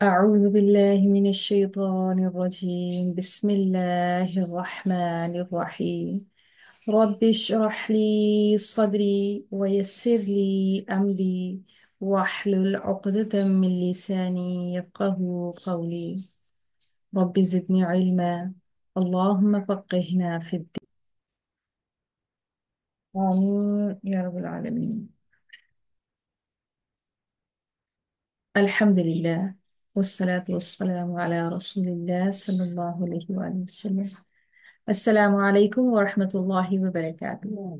أعوذ بالله من الشيطان الرجيم. بسم الله الرحمن الرحيم. رب اشرح لي صدري ويسر لي أمري واحلل عقدة من لساني يفقه قولي. رب زدني علما. اللهم فقهنا في الدين. آمين يا رب العالمين. الحمد لله والصلاة والسلام على رسول الله صلى الله عليه وآله وسلم. السلام عليكم ورحمة الله وبركاته.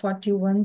41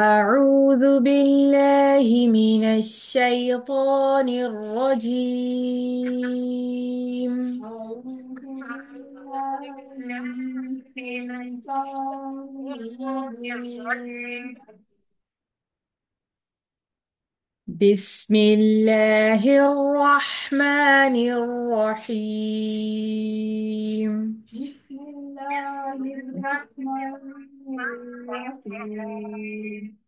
أعوذ بالله من الشيطان الرجيم. بسم الله الرحمن الرحيم. بسم الله الرحمن الرحيم.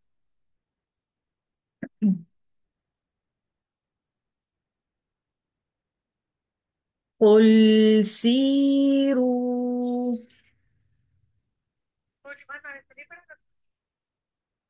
قل سيروا.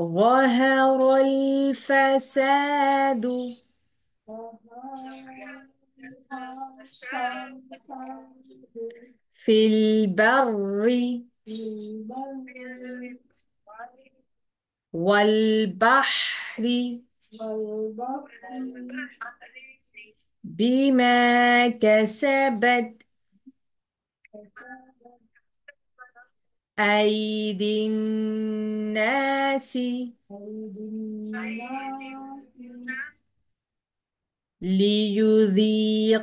ظهر الفساد في البر والبحر بما كسبت أيدي الناس ليذيقهم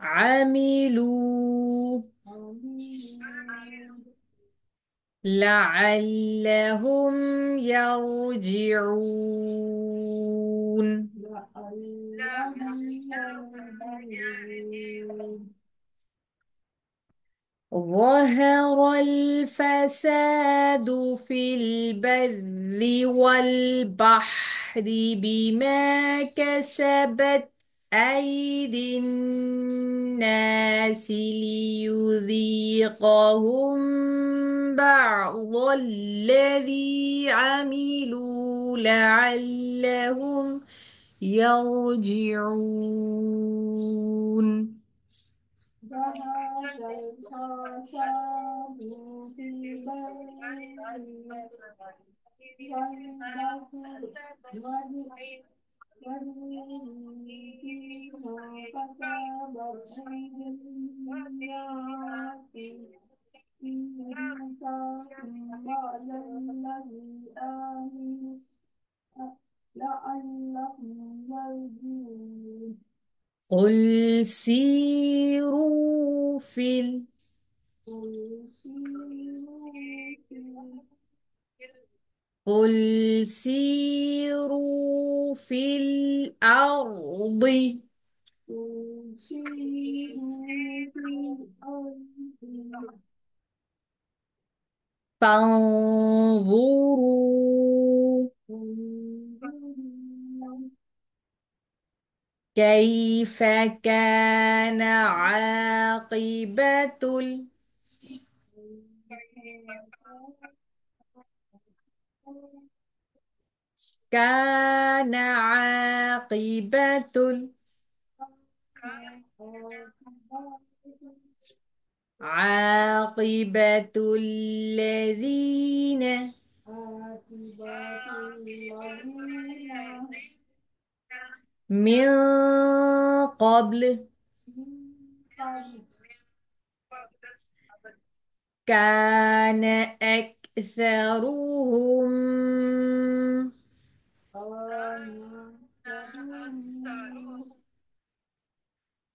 عملوا لعلهم يرجعون. ظهر الفساد في البر والبحر بما كسبت أيدي الناس ليذيقهم بعض الذي عملوا لعلهم يرجعون. ظهر الفساد في البر والبحر فيما كسبت أيدي الناس ليذيقهم بعض الذي عملوا لعلهم يرجعون. قل سيروا في قل سيروا في الأرض فانظروا كيف كان عاقبة كان عاقبة الذين عاقبة الذين من قبل من قبل كان أكثرهم كانوا يهتدون.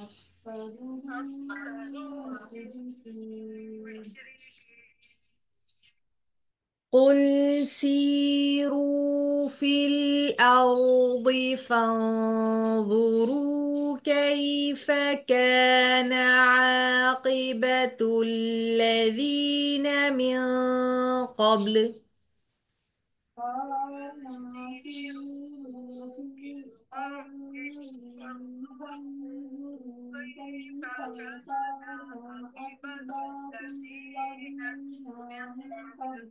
أكثرهم مشركين. قل سيروا في الأرض فانظروا كيف كان عاقبة الذين من قبل. قال سيروا في الأرض فانظروا كيف كان عاقبة الذين من قبل.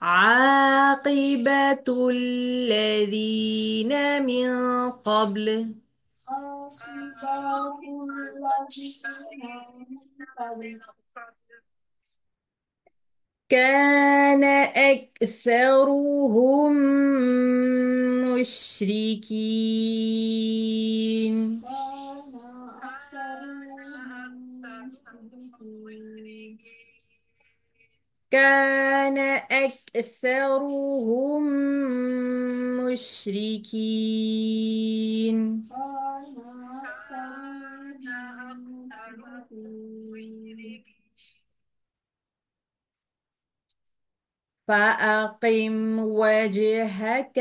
عاقبة الذين من قبل عاقبة الذين من قبل كان أكثرهم مشركين. كان أكثرهم مشركين. كان أكثرهم مشركين. كان أكثرهم مشركين. فأقم وجهك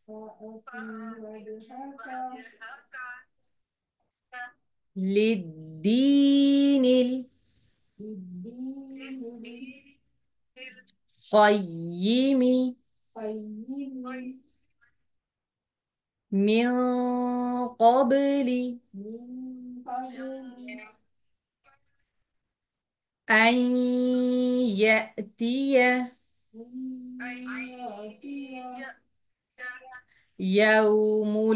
فأقم وجهك للدين للدين القيم القيم من قبل من قبل أن يأتي أن يأتي يوم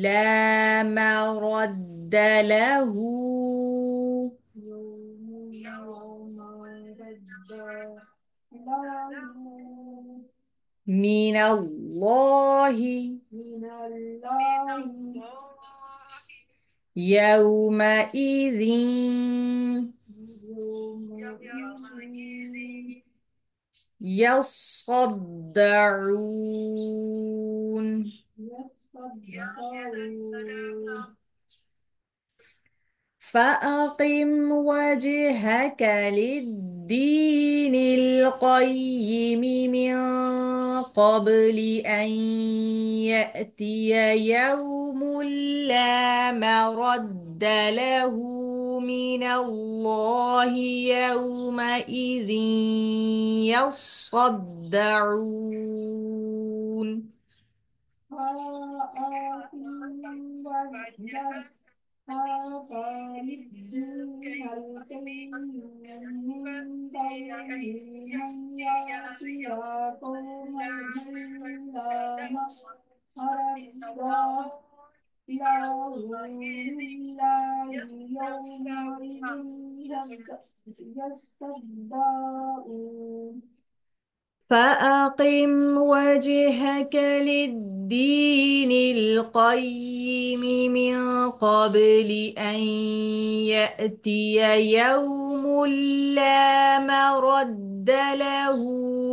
لا مرد له يوم لا مرد له من الله من الله يومئذ يومئذ يصدعون. يصدعون. فأقم وجهك للدين القيم من قبل أن يأتي يوم لا مرد له من الله يومئذ يصدعون. فآتهم وجهك هذا للدين القيم من قبل أن يأتي قوما لا مرد له من الله يومئذ يصدعون. فأقم وجهك للدين القيم من قبل أن يأتي يوم لا مرد له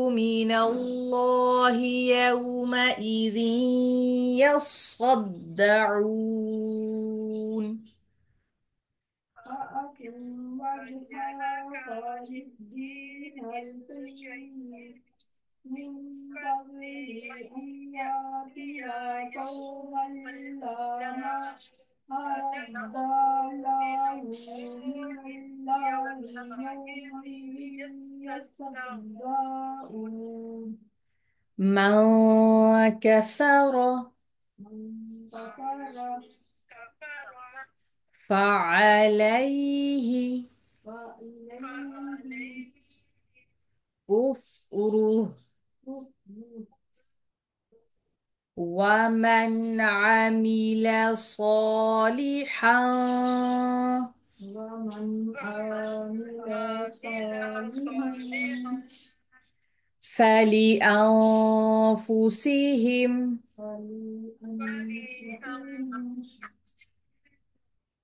من الله يومئذ يصدعون. فأقم وجهك للدين القيم من قبل أن يأتي قوما لا مرد له من الله يومئذ يصدعون. من كفر من كفر فعليه فإليه كفره. ومن عمل صالحا ومن عمل صالحا فلأنفسهم فلأنفسهم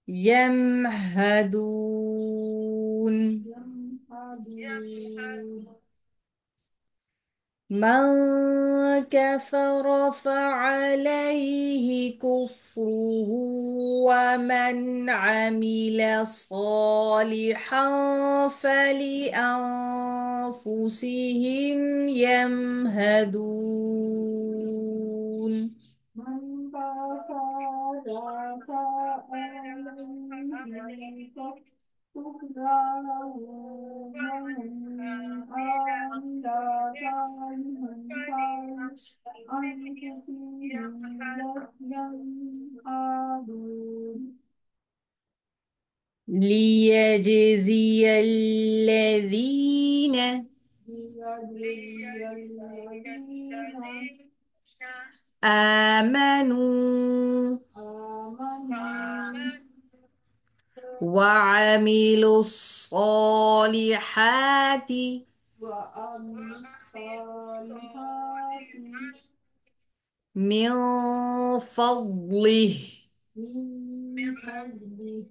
يمهدون. يمهدون. من كفر فعليه كفره، ومن عمل صالحا فلأنفسهم يمهدون. من كفر فعليه كفرانه، ومن عمل صالحا فلأنفسهم يمهدون. ليجزي الذين ليجزي الذين آمنوا آمنوا وعملوا الصالحات وعملوا الصالحات من فضله من فضله،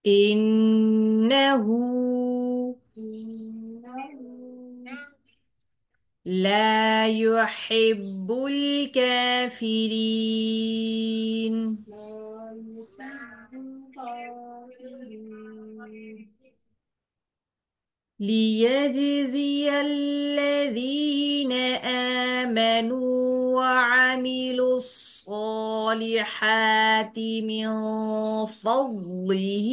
إنه إنه لا يحب الكافرين. لا يحب الكافرين. ليجزي الذين آمنوا وعملوا الصالحات من فضله،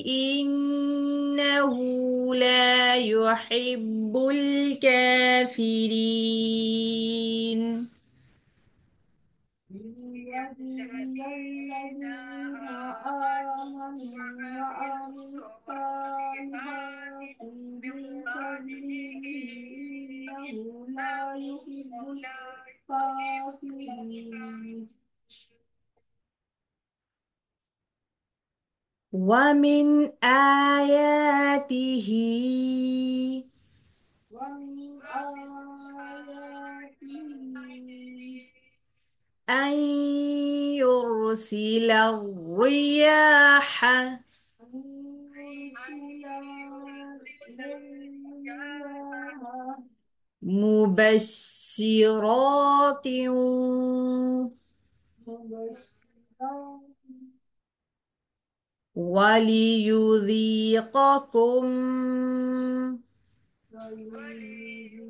إنه لا يحب الكافرين. ليجزي الذين آمنوا وعملوا الصالحات من فضله، إنه لا يحب الكافرين. ومن آياته ومن آياته أن يرسل الرياح أن يرسل الرياح مبشرات مبشرات وليذيقكم ويذيقكم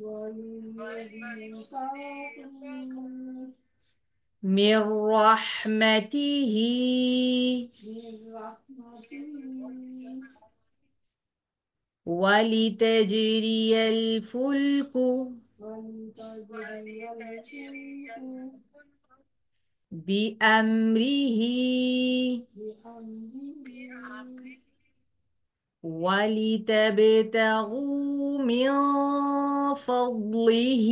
ويذيقكم من رحمته من رحمته ولتجري الفلك ولتجري الفلك بأمره بأمره ولتبتغوا من فضله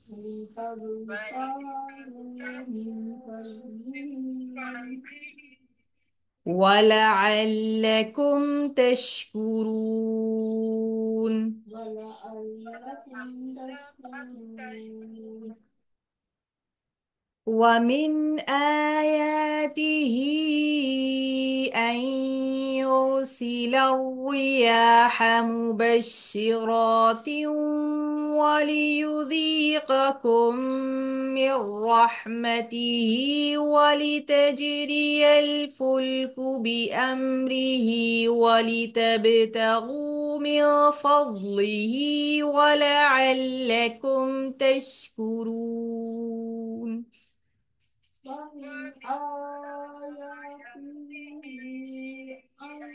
ولتبتغوا من فضله ولعلكم تشكرون. ولعلكم تشكرون. ومن آياته أن يرسل الرياح مبشرات وليذيقكم من رحمته ولتجري الفلك بأمره ولتبتغوا من فضله ولعلكم تشكرون. ومن آياته أن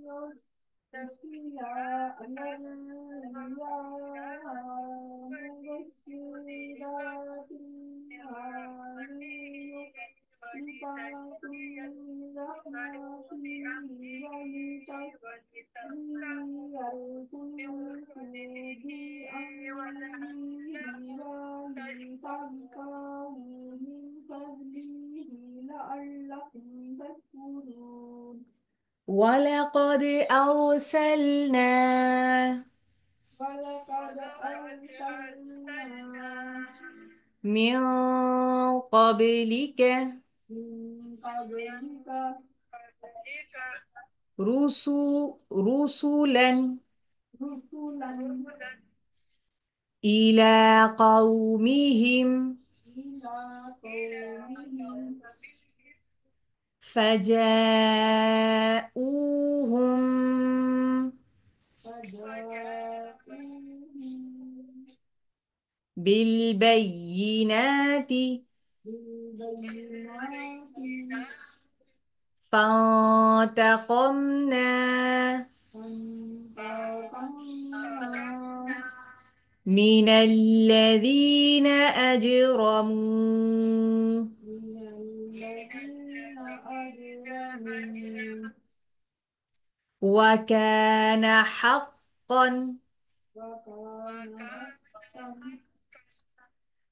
يرسل من رحمته ولتسري الفلك بأمره ولتبتغوا من فضله لعلكم تشكرون ولقد أرسلنا ولقد أرسلنا من قبلك من قبلك رسلا رسلا إلى قومهم إلى قومهم فجاءوهم فجاءوهم بالبينات بالبينات فانتقمنا فانتقمنا من الذين أجرموا من الذين أجرموا وكان حقا وكان حقا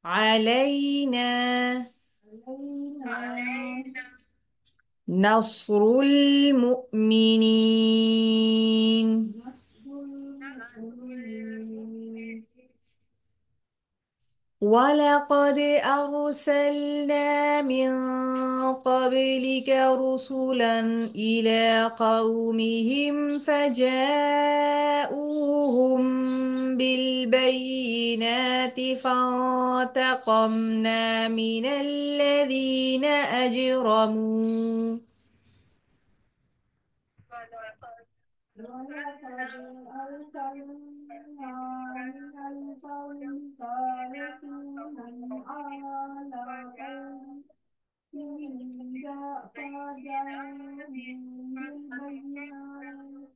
علينا علينا نصر المؤمنين. نصر المؤمنين ولقد أرسلنا من قبلك رسلا إلى قومهم فجاءوهم بالبينات فانتقمنا من الذين أجرموا ولقد أرسلنا من القوم رسولا على قومه فجاءهم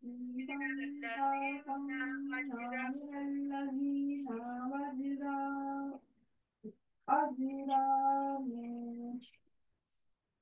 بالبينات فانتقمنا من الذين أجرموا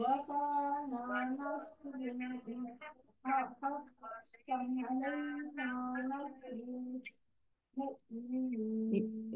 وكان نصر حقا علينا نصر المؤمنين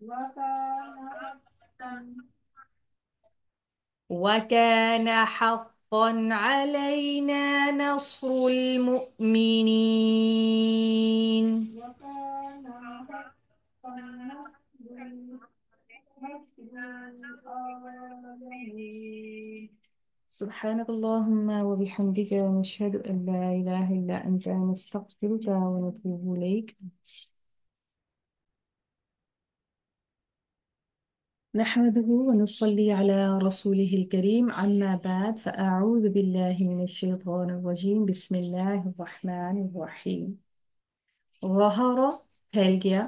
وكان حقا وكان حقا علينا نصر المؤمنين وكان حقا نصر العالمين سبحانك اللهم وبحمدك نشهد أن لا إله إلا أنت نستغفرك ونتوب إليك نحمده ونصلي على رسوله الكريم أما بعد فأعوذ بالله من الشيطان الرجيم بسم الله الرحمن الرحيم ظهر پھیل گیا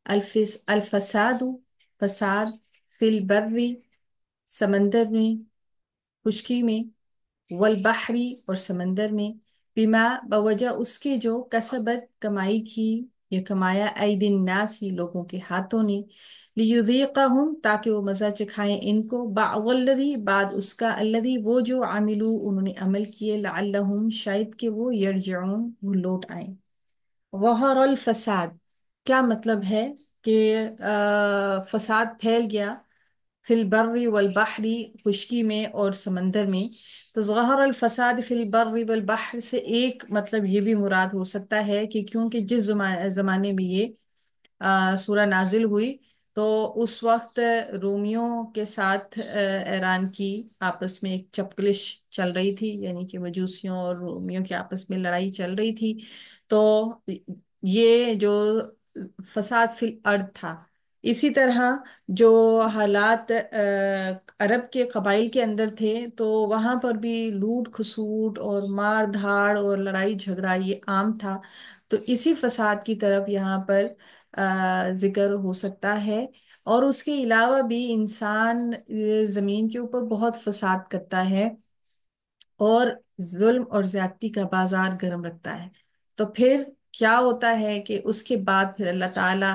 الفساد فساد فی البر سمندر میں خشکی میں والبحری اور سمندر میں بما بوجہ اس کے جو کسبت کمائی کی یا کمایا عید الناس لوگوں کے ہاتھوں نے لیذیقہم تاکہ وہ مزہ چکھائیں ان کو بعض الذی بعد اس کا الذی وہ جو عملو انہوں نے عمل کیے لعلہم شاید کہ وہ یرجعون وہ لوٹ آئیں ظہر الفساد کیا مطلب ہے کہ فساد پھیل گیا فی البر والبحر خشکی میں اور سمندر میں تو ظہر الفساد فی البر والبحر سے ایک مطلب یہ بھی مراد ہو سکتا ہے کہ کیونکہ جس زمانے میں یہ سورہ نازل ہوئی تو اس وقت رومیوں کے ساتھ ایران کی آپس میں ایک چپکلش چل رہی تھی یعنی کہ مجوسیوں اور رومیوں کے آپس میں لڑائی چل رہی تھی تو یہ جو فساد فی الارض تھا اسی طرح جو حالات عرب کے قبائل کے اندر تھے تو وہاں پر بھی لوٹ کھسوٹ اور مار دھاڑ اور لڑائی جھگڑا یہ عام تھا تو اسی فساد کی طرف یہاں پر ذکر ہو سکتا ہے۔ اور اس کے علاوہ بھی انسان زمین کے اوپر بہت فساد کرتا ہے اور ظلم اور زیادتی کا بازار گرم رکھتا ہے۔ تو پھر کیا ہوتا ہے کہ اس کے بعد پھر اللہ تعالیٰ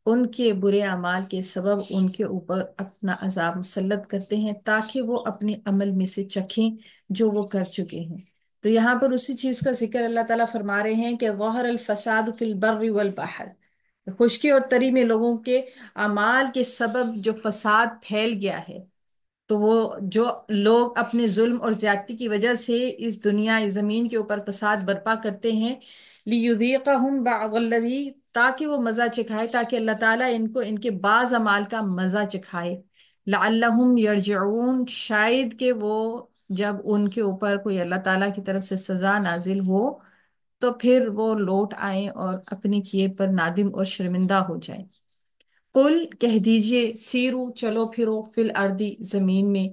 ان کے برے اعمال کے سبب ان کے اوپر اپنا عذاب مسلط کرتے ہیں تاکہ وہ اپنے عمل میں سے چکھیں جو وہ کر چکے ہیں۔ تو یہاں پر اسی چیز کا ذکر اللہ تعالیٰ فرما رہے ہیں کہ ظہر الفساد فی البر والبحر، خشکی اور تری میں لوگوں کے اعمال کے سبب جو فساد پھیل گیا ہے، تو وہ جو لوگ اپنے ظلم اور زیادتی کی وجہ سے اس دنیا اس زمین کے اوپر فساد برپا کرتے ہیں، لِيُذِيقَهُمْ بَعْضَ الَّذِي، تاکہ وہ مزہ چکھائے، تاکہ اللہ تعالیٰ ان کو ان کے بعض اعمال کا مزہ چکھائے، لَعَلَّهُمْ يَرْجِعُونَ، شاید کہ وہ جب ان کے اوپر کوئی اللہ تعالیٰ کی طرف سے سزا نازل ہو تو پھر وہ لوٹ آئیں اور اپنے کیے پر نادم اور شرمندہ ہو جائیں۔ قل کہہ دیجئے، سیرو چلو پھرو، فی الارض زمین میں،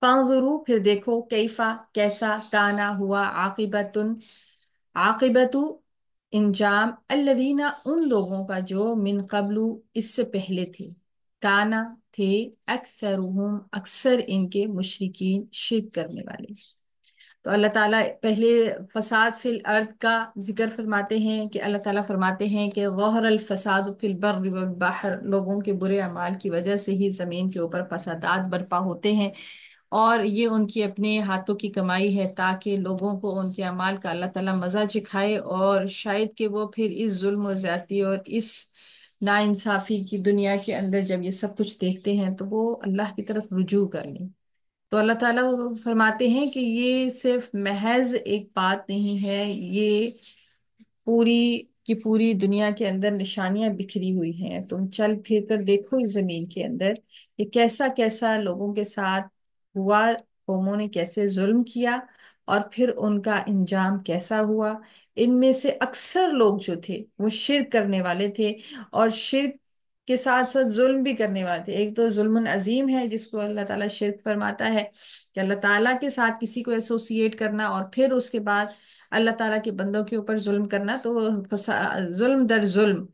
فانظرو پھر دیکھو، کیفا کیسا، کانا ہوا، عاقبت انجام، الذین ان لوگوں کا جو من قبل اس سے پہلے تھے، کانا تھے، اکثرهم اکثر ان کے مشرکین شرک کرنے والے۔ تو اللہ تعالیٰ پہلے فساد فی الارض کا ذکر فرماتے ہیں کہ اللہ تعالیٰ فرماتے ہیں کہ ظہر الفساد فی البر والبحر، لوگوں کے برے اعمال کی وجہ سے ہی زمین کے اوپر فسادات برپا ہوتے ہیں، اور یہ ان کی اپنے ہاتھوں کی کمائی ہے تاکہ لوگوں کو ان کے اعمال کا اللہ تعالیٰ مزہ چکھائے، اور شاید کہ وہ پھر اس ظلم و زیادتی اور اس ناانصافی کی دنیا کے اندر جب یہ سب کچھ دیکھتے ہیں تو وہ اللہ کی طرف رجوع کر لیں۔ تو اللہ تعالیٰ وہ فرماتے ہیں کہ یہ صرف محض ایک بات نہیں ہے، یہ پوری کی پوری دنیا کے اندر نشانیاں بکھری ہوئی ہیں۔ تم چل پھر کر دیکھو اس زمین کے اندر کہ کیسا کیسا لوگوں کے ساتھ ہوا، قوموں نے کیسے ظلم کیا اور پھر ان کا انجام کیسا ہوا۔ ان میں سے اکثر لوگ جو تھے وہ شرک کرنے والے تھے، اور شرک کے ساتھ ساتھ ظلم بھی کرنے والے تھے۔ ایک تو ظلم عظیم ہے جس کو اللہ تعالیٰ شرک فرماتا ہے کہ اللہ تعالیٰ کے ساتھ کسی کو ایسوسیٹ کرنا اور پھر اس کے بعد اللہ تعالیٰ کے بندوں کے اوپر ظلم کرنا، تو ظلم در ظلم۔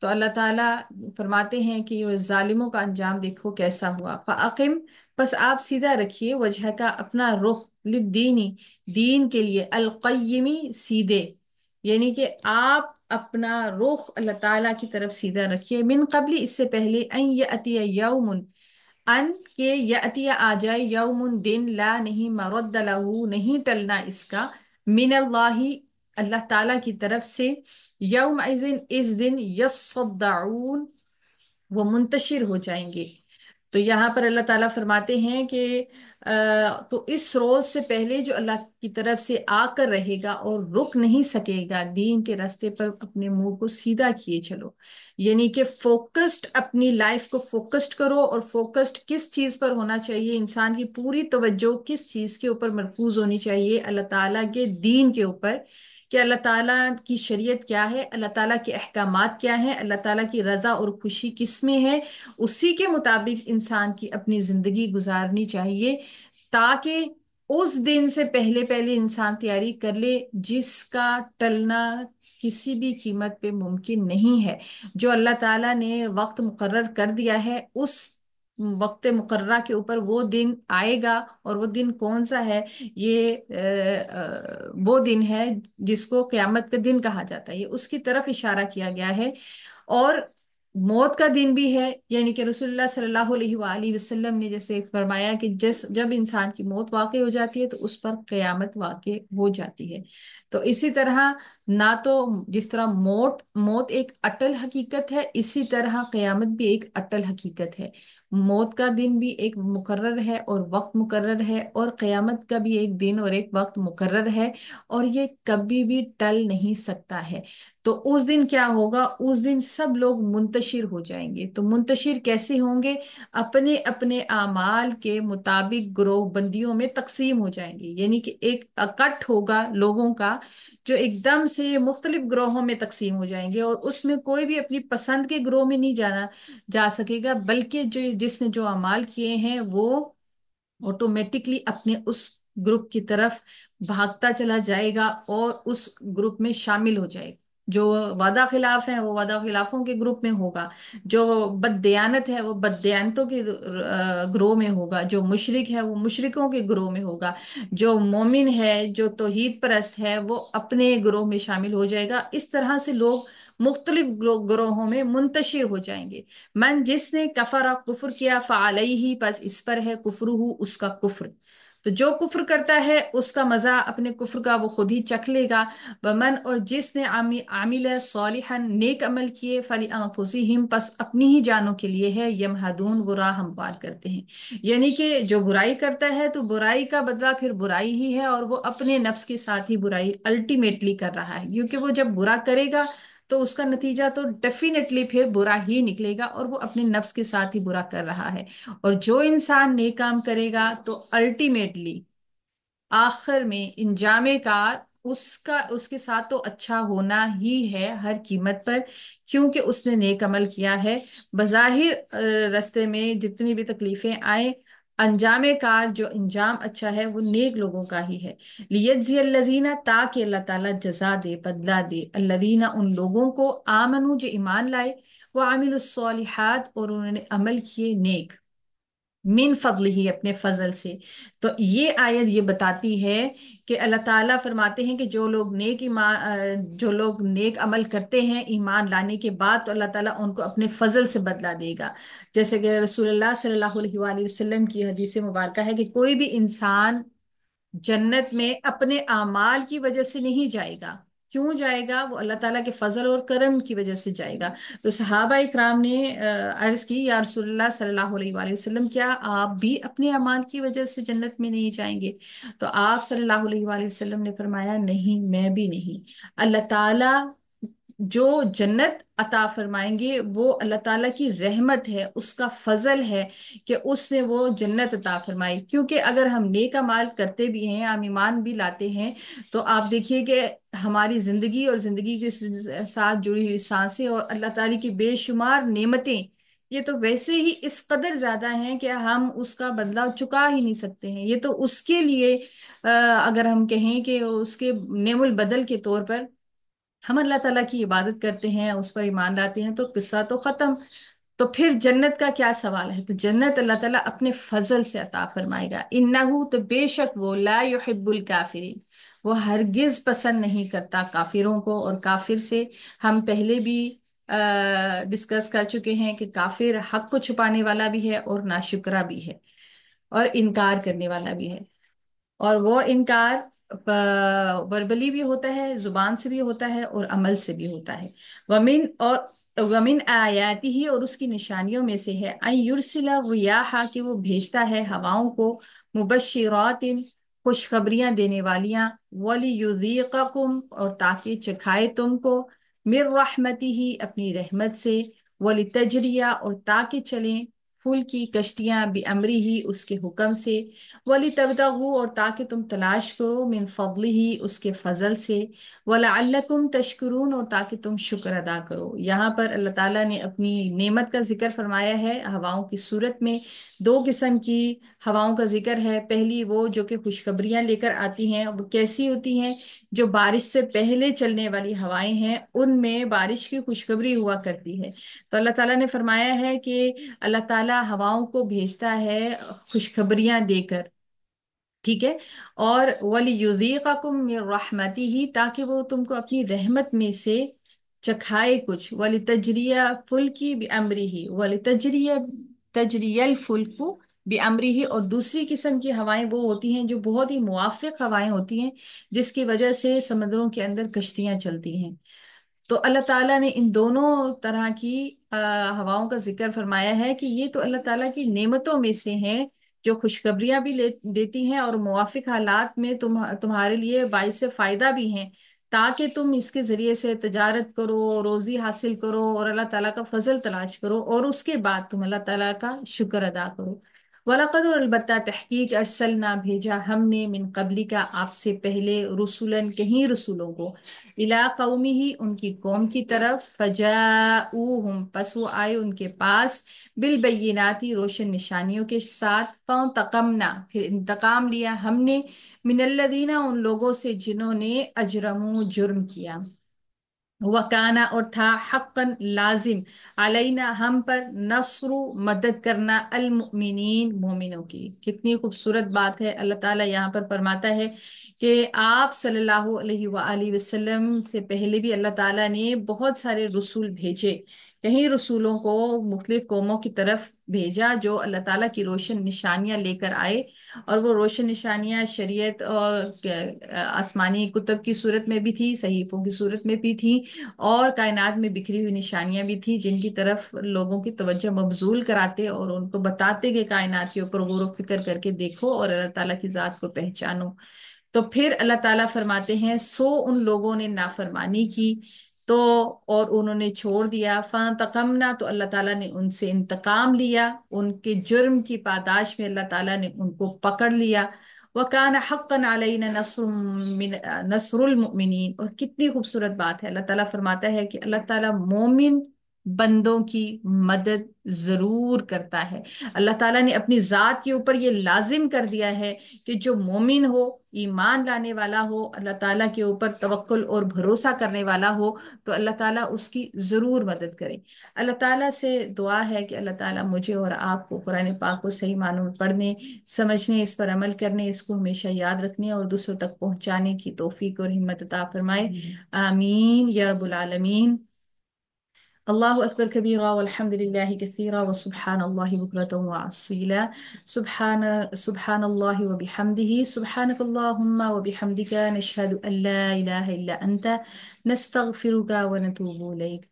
تو اللہ تعالیٰ فرماتے ہیں کہ وہ ظالموں کا انجام دیکھو کیسا ہوا۔ فَأَقِمْ، پس آپ سیدھا رکھیے، وجہ کا اپنا رخ، للدینی دین کے لیے، القیمی سیدھے، یعنی کہ آپ اپنا رخ اللہ تعالیٰ کی طرف سیدھا رکھیے، من قبل اس سے پہلے، ان یأتی یوم، ان کے یأتی آ جائے، یوم دن، لا نہیں، مرد لہ نہیں ٹلنا اس کا، من اللہ اللہ تعالیٰ کی طرف سے، یوم اس دن، یصدعون وہ منتشر ہو جائیں گے۔ تو یہاں پر اللہ تعالیٰ فرماتے ہیں کہ تو اس روز سے پہلے جو اللہ کی طرف سے آ کر رہے گا اور رک نہیں سکے گا، دین کے راستے پر اپنے منہ کو سیدھا کیے چلو، یعنی کہ فوکسڈ، اپنی لائف کو فوکسڈ کرو، اور فوکسڈ کس چیز پر ہونا چاہیے، انسان کی پوری توجہ کس چیز کے اوپر مرکوز ہونی چاہیے، اللہ تعالیٰ کے دین کے اوپر، کہ اللہ تعالیٰ کی شریعت کیا ہے، اللہ تعالیٰ کے احکامات کیا ہیں، اللہ تعالیٰ کی رضا اور خوشی کس میں ہے، اسی کے مطابق انسان کی اپنی زندگی گزارنی چاہیے، تاکہ اس دن سے پہلے پہلے انسان تیاری کر لے جس کا ٹلنا کسی بھی قیمت پہ ممکن نہیں ہے۔ جو اللہ تعالیٰ نے وقت مقرر کر دیا ہے، اس وقت مقررہ کے اوپر وہ دن آئے گا، اور وہ دن کون سا ہے؟ یہ وہ دن ہے جس کو قیامت کا دن کہا جاتا ہے، یہ اس کی طرف اشارہ کیا گیا ہے۔ اور موت کا دن بھی ہے، یعنی کہ رسول اللہ صلی اللہ علیہ وآلہ وسلم نے جیسے فرمایا کہ جب انسان کی موت واقع ہو جاتی ہے تو اس پر قیامت واقع ہو جاتی ہے۔ تو اسی طرح نہ تو جس طرح موت ایک اٹل حقیقت ہے، اسی طرح قیامت بھی ایک اٹل حقیقت ہے۔ موت کا دن بھی ایک مقرر ہے اور وقت مقرر ہے، اور قیامت کا بھی ایک دن اور ایک وقت مقرر ہے، اور یہ کبھی بھی ٹل نہیں سکتا ہے۔ تو اس دن کیا ہوگا؟ اس دن سب لوگ منتشر ہو جائیں گے. تو منتشر کیسے ہوں گے؟ اپنے اپنے اعمال کے مطابق گروہ بندیوں میں تقسیم ہو جائیں گے. یعنی کہ ایک اکٹھ ہوگا لوگوں کا جو ایک دم سے مختلف گروہوں میں تقسیم ہو جائیں گے، اور اس میں کوئی بھی اپنی پسند کے گروہ میں نہیں جانا جا سکے گا، بلکہ جس نے جو اعمال کیے ہیں وہ آٹومیٹکلی اپنے اس گروپ کی طرف بھاگتا چلا جائے گا اور اس گروپ میں شامل ہو جائے گا. جو وعدہ خلاف ہیں وہ وعدہ خلافوں کے گروپ میں ہوگا، جو بد دیانت ہے وہ بد دیانتوں کے گروہ میں ہوگا، جو مشرک ہے وہ مشرکوں کے گروہ میں ہوگا، جو مومن ہے جو توحید پرست ہے وہ اپنے گروہ میں شامل ہو جائے گا. اس طرح سے لوگ مختلف گروہوں میں منتشر ہو جائیں گے. جس نے کفر کفر کیا فعلیہ، پس اس پر ہے کفر ہو، اس کا کفر. تو جو کفر کرتا ہے اس کا مزہ اپنے کفر کا وہ خود ہی چکھ لے گا. ومن، اور جس نے عامل صالحا نیک عمل کیے، فلانفسہم، پس اپنی ہی جانوں کے لیے ہے، یمہدون، وہ راہ ہموار کرتے ہیں. یعنی کہ جو برائی کرتا ہے تو برائی کا بدلہ پھر برائی ہی ہے، اور وہ اپنے نفس کے ساتھ ہی برائی الٹیمیٹلی کر رہا ہے، کیونکہ وہ جب برا کرے گا تو اس کا نتیجہ تو ڈیفینیٹلی پھر برا ہی نکلے گا، اور وہ اپنے نفس کے ساتھ ہی برا کر رہا ہے. اور جو انسان نیک کام کرے گا تو الٹیمیٹلی آخر میں انجام کار اس کے ساتھ تو اچھا ہونا ہی ہے ہر قیمت پر، کیونکہ اس نے نیک عمل کیا ہے. بظاہر رستے میں جتنی بھی تکلیفیں آئیں، انجام کار جو انجام اچھا ہے وہ نیک لوگوں کا ہی ہے. لیجزی الذین، تاکہ اللہ تعالیٰ جزا دے، بدلہ دے، الذین، ان لوگوں کو، آمنو، جو ایمان لائے، وعملوا الصالحات، اور انہوں نے عمل کیے نیک، من فضل ہی، اپنے فضل سے. تو یہ آیت یہ بتاتی ہے کہ اللہ تعالیٰ فرماتے ہیں کہ جو لوگ نیک عمل کرتے ہیں ایمان لانے کے بعد، تو اللہ تعالیٰ ان کو اپنے فضل سے بدلہ دے گا. جیسے کہ رسول اللہ صلی اللہ علیہ وآلہ وسلم کی حدیث مبارکہ ہے کہ کوئی بھی انسان جنت میں اپنے اعمال کی وجہ سے نہیں جائے گا. کیوں جائے گا؟ وہ اللہ تعالیٰ کے فضل اور کرم کی وجہ سے جائے گا. تو صحابہ اکرام نے عرض کی، یا رسول اللہ صلی اللہ علیہ وآلہ وسلم، کیا آپ بھی اپنے اعمال کی وجہ سے جنت میں نہیں جائیں گے؟ تو آپ صلی اللہ علیہ وآلہ وسلم نے فرمایا، نہیں، میں بھی نہیں. اللہ تعالیٰ جو جنت عطا فرمائیں گے وہ اللہ تعالیٰ کی رحمت ہے، اس کا فضل ہے کہ اس نے وہ جنت عطا فرمائی. کیونکہ اگر ہم نیک اعمال کرتے بھی ہیں، ہم ایمان بھی لاتے ہیں، تو آپ دیکھیے کہ ہماری زندگی اور زندگی کے ساتھ جڑی ہوئی سانسیں اور اللہ تعالیٰ کی بے شمار نعمتیں، یہ تو ویسے ہی اس قدر زیادہ ہیں کہ ہم اس کا بدلہ چکا ہی نہیں سکتے ہیں. یہ تو اس کے لیے اگر ہم کہیں کہ اس کے نعم البدل کے طور پر ہم اللہ تعالیٰ کی عبادت کرتے ہیں، اس پر ایمان لاتے ہیں، تو قصہ تو ختم. تو پھر جنت کا کیا سوال ہے؟ تو جنت اللہ تعالیٰ اپنے فضل سے عطا فرمائے گا. انہو، تو بے شک وہ، لا یحب الکافرین، وہ ہرگز پسند نہیں کرتا کافروں کو. اور کافر سے ہم پہلے بھی ڈسکس کر چکے ہیں کہ کافر حق کو چھپانے والا بھی ہے اور ناشکرا بھی ہے اور انکار کرنے والا بھی ہے. اور وہ انکار وربلی بھی ہوتا ہے، زبان سے بھی ہوتا ہے، اور عمل سے بھی ہوتا ہے. ومن آیاتی ہی، اور اس کی نشانیوں میں سے ہے، ان یرسل الریاح، کہ وہ بھیجتا ہے ہواؤں کو، مبشرات، خوشخبریاں دینے والیاں، ولیذیقکم، اور تاکہ چکھائے تم کو، من رحمتہ، اپنی رحمت سے، ولتجریہ، اور تاکہ چلیں، پھول کی کشتیاں، بامرہ، اس کے حکم سے، وَلِتَبْتَغُوا، اور تاکہ تم تلاش کرو، من فضلہ، اس کے فضل سے، وَلَعَلَّكُمْ تَشْكُرُونَ، اور تاکہ تم شکر ادا کرو. یہاں پر اللہ تعالیٰ نے اپنی نعمت کا ذکر فرمایا ہے ہواؤں کی صورت میں. دو قسم کی ہواؤں کا ذکر ہے. پہلی وہ جو کہ خوشخبریاں لے کر آتی ہیں. وہ کیسی ہوتی ہیں؟ جو بارش سے پہلے چلنے والی ہوائیں ہیں، ان میں بارش کی خوشخبری ہوا کرتی ہے. تو اللہ تعالیٰ نے فرمایا ہے کہ اللہ تعالیٰ ہواؤں کو بھیجتا ہے خوشخبریاں دے کر، ٹھیک ہے، اور وَلِيُذِيقَكُم مِّن رَحْمَتِهِ، تاکہ وہ تم کو اپنی رحمت میں سے چکھائے کچھ. وَلِتَجْرِيَ الْفُلْكِ بِأَمْرِهِ، تجری الفلک بِأَمْرِهِ، اور دوسری قسم کی ہوائیں وہ ہوتی ہیں جو بہت ہی موافق ہوائیں ہوتی ہیں، جس کی وجہ سے سمندروں کے اندر کشتیاں چلتی ہیں. تو اللہ تعالیٰ نے ان دونوں طرح کی ہواؤں کا ذکر فرمایا ہے کہ یہ تو اللہ تعالیٰ کی نعمتوں میں سے ہیں، جو خوشخبریاں بھی دیتی ہیں اور موافق حالات میں تمہارے لیے باعث فائدہ بھی ہیں. تاکہ تم اس کے ذریعے سے تجارت کرو، روزی حاصل کرو اور اللہ تعالیٰ کا فضل تلاش کرو، اور اس کے بعد تم اللہ تعالیٰ کا شکر ادا کرو۔ وَلَقَدْ، اور البتہ تحقیق، ارسلنا، بھیجا ہم نے، من قبلی کا، آپ سے پہلے، رسولن، کہیں رسولوں کو، الا قومی ہی، ان کی قوم کی طرف، فجاؤہم، پس وہ آئے ان کے پاس، بالبیناتی، روشن نشانیوں کے ساتھ، فانتقمنا، پھر انتقام لیا ہم نے، من الذین، ان لوگوں سے جنہوں نے اجرموا، جرم کیا، وکانا، اور تھا، حقا، لازم، علینا، ہم پر، نصر، مدد کرنا، المؤمنین، مومنوں کی۔ کتنی خوبصورت بات ہے، اللہ تعالیٰ یہاں پر فرماتا ہے کہ آپ صلی اللہ علیہ وآلہ وسلم سے پہلے بھی اللہ تعالیٰ نے بہت سارے رسول بھیجے، کہیں رسولوں کو مختلف قوموں کی طرف بھیجا جو اللہ تعالیٰ کی روشن نشانیاں لے کر آئے، اور وہ روشن نشانیاں شریعت اور آسمانی کتب کی صورت میں بھی تھی، صحیفوں کی صورت میں بھی تھی، اور کائنات میں بکھری ہوئی نشانیاں بھی تھی، جن کی طرف لوگوں کی توجہ مبذول کراتے اور ان کو بتاتے کہ کائنات کے اوپر غور و فکر کر کے دیکھو اور اللہ تعالیٰ کی ذات کو پہچانو۔ تو پھر اللہ تعالیٰ فرماتے ہیں، سو ان لوگوں نے نافرمانی کی تو، اور انہوں نے چھوڑ دیا، فانتقمنا، تو اللہ تعالیٰ نے ان سے انتقام لیا، ان کے جرم کی پاداش میں اللہ تعالیٰ نے ان کو پکڑ لیا، وَكَانَ حَقًّا عَلَيْنَا نَصْرُ الْمُؤْمِنِينَ۔ اور کتنی خوبصورت بات ہے، اللہ تعالیٰ فرماتا ہے کہ اللہ تعالیٰ مومن بندوں کی مدد ضرور کرتا ہے۔ اللہ تعالیٰ نے اپنی ذات کے اوپر یہ لازم کر دیا ہے کہ جو مومن ہو، ایمان لانے والا ہو، اللہ تعالیٰ کے اوپر توکل اور بھروسہ کرنے والا ہو، تو اللہ تعالیٰ اس کی ضرور مدد کرے۔ اللہ تعالیٰ سے دعا ہے کہ اللہ تعالیٰ مجھے اور آپ کو قرآن پاک کو صحیح معنوں میں پڑھنے، سمجھنے، اس پر عمل کرنے، اس کو ہمیشہ یاد رکھنے اور دوسروں تک پہنچانے کی توفیق اور ہمت عطا فرمائے، آمین یا رب العالمین۔ اللہ اکبر کبیرہ، والحمد للہ کثیرہ، وسبحان اللہ بکرۃ وعصیلا، سبحان اللہ وبحمدہ، سبحانک اللہم وبحمدک، نشہد ان لا الہ الا انت، نستغفرک ونتوب الیک۔